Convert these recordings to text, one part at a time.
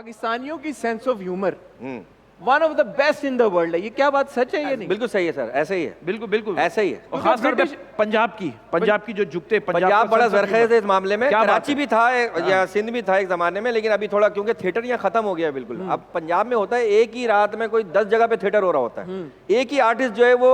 पाकिस्तानियों की sense of humour one of the best in the world है। ये क्या बात सच है? ये नहीं बिल्कुल सही है सर, ऐसे ही है, बिल्कुल बिल्कुल ऐसे ही है। और खास तौर पे पंजाब की जो झुकते पंजाब बड़ा जरखेज है इस मामले में। क्या बात कराची है? भी था या सिंध भी था एक जमाने में, लेकिन अभी थोड़ा क्योंकि थिएटर यहाँ खत्म हो गया है बिल्कुल। अब पंजाब में होता है एक ही रात में कोई 10 जगह पे थिएटर हो रहा होता है, एक ही आर्टिस्ट जो है वो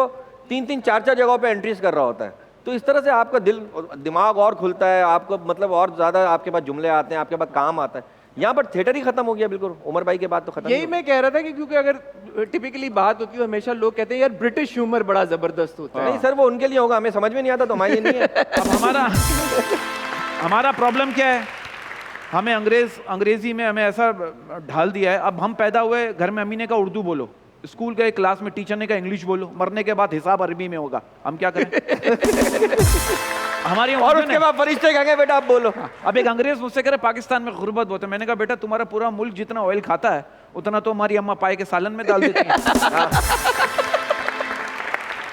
3-3 4-4 जगहों पे एंट्रीज कर रहा होता है। तो इस तरह से आपका दिमाग और खुलता है, आपको मतलब और ज्यादा आपके पास जुमले आते हैं, आपके पास काम आता है। यहाँ पर थिएटर ही खत्म हो गया बिल्कुल, उमर भाई के बाद तो खत्म। यही मैं कह रहा था कि क्योंकि अगर टिपिकली बात होती है हमेशा लोग कहते हैं यार ब्रिटिश ह्यूमर बड़ा जबरदस्त होता है। नहीं सर, वो उनके लिए होगा, हमें समझ में नहीं आता तो हमारे लिए नहीं है। अब हमारा प्रॉब्लम क्या है? हमें अंग्रेजी में हमें ऐसा ढाल दिया है। अब हम पैदा हुए घर में, अम्मी ने कहा उर्दू बोलो, स्कूल के क्लास में टीचर ने कहा इंग्लिश बोलो, मरने के बाद हिसाब अरबी में होगा, हम क्या करें? हमारे और उसके बाद फरिश्ते कहेंगे बेटा आप बोलो। अब एक अंग्रेज मुझसे कह रहे पाकिस्तान में गुर्बत बहुत है। मैंने कहा बेटा तुम्हारा पूरा मुल्क जितना ऑयल खाता है उतना तो हमारी अम्मा पाए के सालन में डाल देती हैं।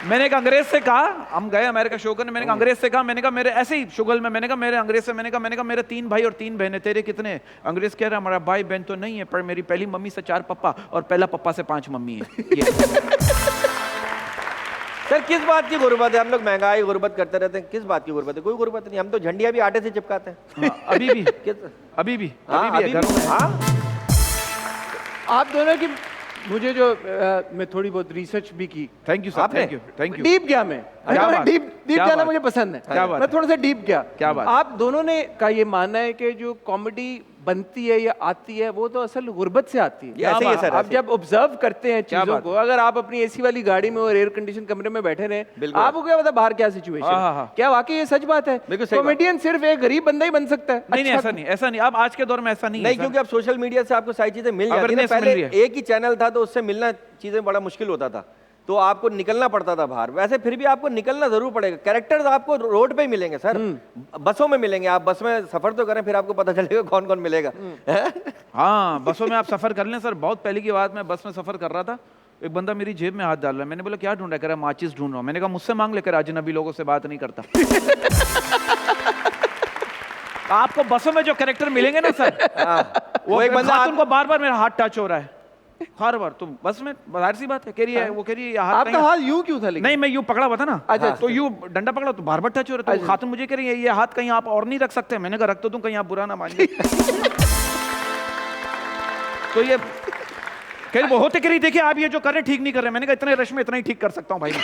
मैंने एक अंग्रेज से कहा, हम गए अमेरिका शो करने, मैंने कहा अंग्रेज से कहा, मैंने कहा मेरे ऐसे ही शुगल में, मैंने कहा मेरे अंग्रेज से, मैंने कहा मेरे 3 भाई और 3 बहनें, तेरे कितने? अंग्रेज कह रहा हमारा भाई बहन तो नहीं है, पर मेरी पहली मम्मी से 4 पप्पा और पहला पप्पा से 5 मम्मी है। सर किस बात की गुर्बत है? हम लोग महंगाई गुर्बत करते रहते हैं, किस बात की गुर्बत है? कोई गुर्बत नहीं, हम तो झंडियां भी आटे से चिपकाते हैं। अभी भी है घरों में। आप दोनों की मुझे जो मैं थोड़ी बहुत रिसर्च भी की। Thank you sir, thank you. Deep गया मैं, डीप जाना मुझे पसंद है। क्या बात? मैं थोड़ा सा डीप गया। क्या बात? आप दोनों ने का ये मानना है कि जो कॉमेडी बनती है या आती है वो तो असल गुर्बत से आती है। ऐसे ही है सर, आप जब ऑब्जर्व करते हैं चीजों को, अगर आप अपनी एसी वाली गाड़ी में और एयर कंडीशन कमरे में बैठे रहे, आपको क्या पता बाहर क्या सिचुएशन है? क्या वाकई ये सच बात है? कॉमेडियन सिर्फ एक गरीब बंदा ही बन सकता है? नहीं, ऐसा नहीं। अब आज के दौर में ऐसा नहीं है, क्योंकि अब सोशल मीडिया से आपको सारी चीजें मिल जाती है। पहले एक ही चैनल था तो उससे मिलना चीजें बड़ा मुश्किल होता था, तो आपको निकलना पड़ता था बाहर। वैसे फिर भी आपको निकलना जरूर पड़ेगा। कैरेक्टर्स आपको रोड पे ही मिलेंगे सर, बसों में मिलेंगे। आप बस में सफर तो करें, फिर आपको पता चलेगा कौन कौन मिलेगा। हाँ, बसों में आप सफर कर लें सर। बहुत पहले की बात, मैं बस में सफर कर रहा था, एक बंदा मेरी जेब में हाथ डाल रहा है। मैंने बोला क्या ढूंढ रहा है? कह रहा माचिस ढूंढ रहा हूं। मैंने कहा मुझसे मांग लेकर, अजनबी लोगों से बात नहीं करता। आपको बसों में जो कैरेक्टर मिलेंगे ना सर, वो एक बंदा उनको बार-बार मेरा हाथ टच हो रहा है, हर बार। तुम बस में बाहर सी बात है, कह रही है, वो कह रही है आपका हाथ यूं क्यों था? नहीं, मैं यूं पकड़ा हुआ था ना। अच्छा, तो यूं डंडा पकड़ा तो बार बार टच हो रहा था। तो खातून मुझे कह रही है ये हाथ कहीं आप और नहीं रख सकते? मैंने कहा रख तो तुम, कहीं आप बुरा ना मानिए। तो ये कह रही वो होते कह रही देखिए आप ये जो कर रहे हैं ठीक नहीं कर रहे। मैंने कहा इतने रश में इतना ही ठीक कर सकता हूं भाई मैं।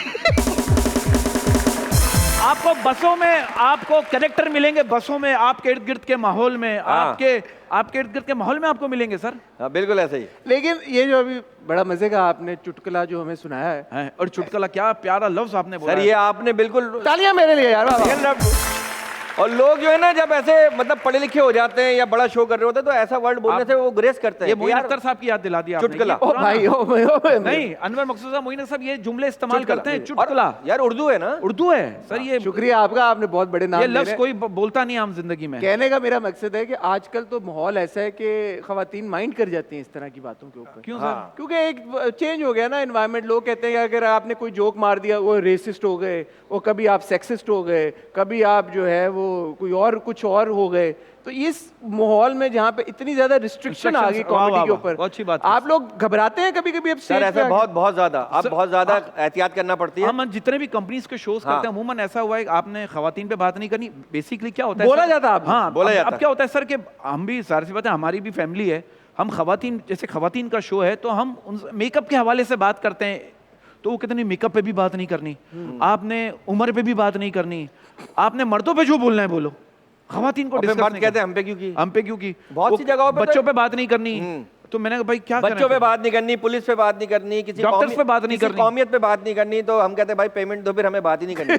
आपको बसों में आपको कैरेक्टर मिलेंगे, बसों में आपके इर्द गिर्द के माहौल में, आपके इर्द गिर्द के माहौल में आपको मिलेंगे सर। बिल्कुल ऐसे ही। लेकिन ये जो अभी बड़ा मजे का आपने चुटकुला जो हमें सुनाया है, और चुटकुला क्या प्यारा लफ्ज आपने बोला सर, ये आपने बिल्कुल तालियां मेरे लिए यार। और लोग जो है ना जब ऐसे मतलब पढ़े लिखे हो जाते हैं या बड़ा शो कर रहे होते हैं तो ऐसा वर्ड बोलने से वो ग्रेस करते हैं। ये मोइन अख्तर साहब की याद दिला दिया आपने। चुटकुला नहीं, अनवर मकसूद साहब, मोइन अख्तर साहब ये जुमले इस्तेमाल करते हैं। चुटकुला यार उर्दू है ना? उर्दू है सर। ये शुक्रिया आपका, आपने बहुत बड़े नाम। ये लफ्ज कोई बोलता नहीं आम जिंदगी में। कहने का मेरा मकसद है कि आजकल तो माहौल ऐसा है कि खवातीन माइंड कर जाती हैं इस तरह की बातों के ऊपर। क्यों सर? क्योंकि एक चेंज हो गया ना एनवायरनमेंट। लोग कहते हैं कि अगर आपने कोई जोक मार दिया वो रेसिस्ट हो गए, वो कभी आप सेक्सिस्ट हो गए, कभी आप जो है वो कोई और कुछ और हो गए। तो इस माहौल में जहाँ पे इतनी ज्यादा रिस्ट्रिक्शन आ गई कॉमेडी के ऊपर, अच्छी बात, आप लोग घबराते हैं कभी कभी? अब सर ऐसा बहुत ज्यादा, अब बहुत ज्यादा एहतियात करना पड़ती है। हम जितने भी कंपनीज के शोज करते हैं अमूमन ऐसा हुआ है आपने खवातीन पे बात नहीं करनी। बेसिकली क्या होता है, बोला जाता है। हाँ, बोला जाता है। अब क्या होता है सर कि हम भी सारी सी बात है, हमारी भी फैमिली है, हम खवातीन जैसे खवातीन का शो है तो हम मेकअप के हवाले से बात करते हैं। तो वो कहते नहीं मेकअप पे भी बात नहीं करनी, आपने उम्र पे भी बात नहीं करनी, आपने मर्दों पे जो बोलना है बोलो, खवातीन को डिस्कस नहीं कहते। हम पे क्यों की बहुत सी जगहों पे बच्चों पे बात नहीं करनी। तो मैंने कहा भाई क्या बच्चों पे बात नहीं करनी, पुलिस पे बात नहीं करनी, किसी डॉक्टर्स पे बात नहीं करनी, कौमियत पे बात नहीं करनी। तो हम कहते हैं भाई पेमेंट दो, फिर हमें बात ही नहीं करनी।